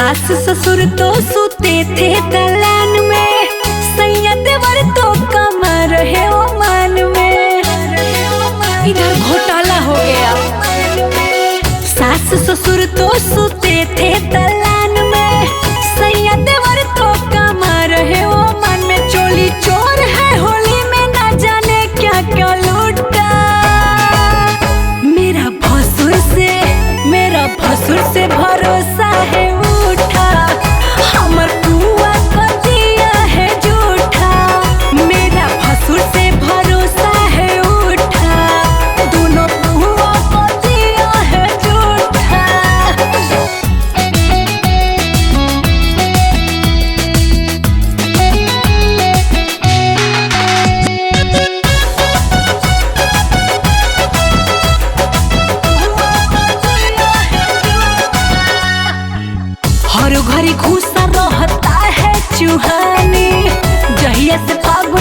सास ससुर तो सोते थे दलान में, सैया देवर तो कमा रहे ओ मान में। इधर घोटाला हो गया। सास ससुर तो सोते थे दलान में, सैया देवर तो कमा रहे ओ मान में। चोली चोर है होली में ना जाने क्या क्या लूटा। मेरा भसुर से भरोसा है उठा, हमर पुआ कर दिया है झूठा। मेरा भसुर से भरोसा है उठा, दोनों पुआ कर दिया है झूठा। हर घड़ी घुसा रहता है चूहानी, जहिया से फागुन